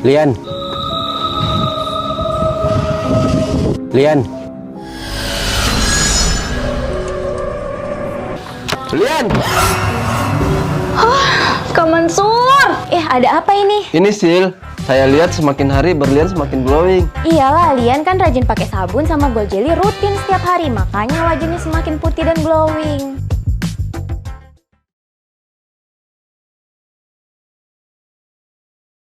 Lian. Lian. Lian. Kak Mansur, ada apa ini? Ini Sil, saya lihat semakin hari berlian semakin glowing. Iyalah, Lian kan rajin pakai sabun sama gold jelly rutin setiap hari, makanya wajahnya semakin putih dan glowing.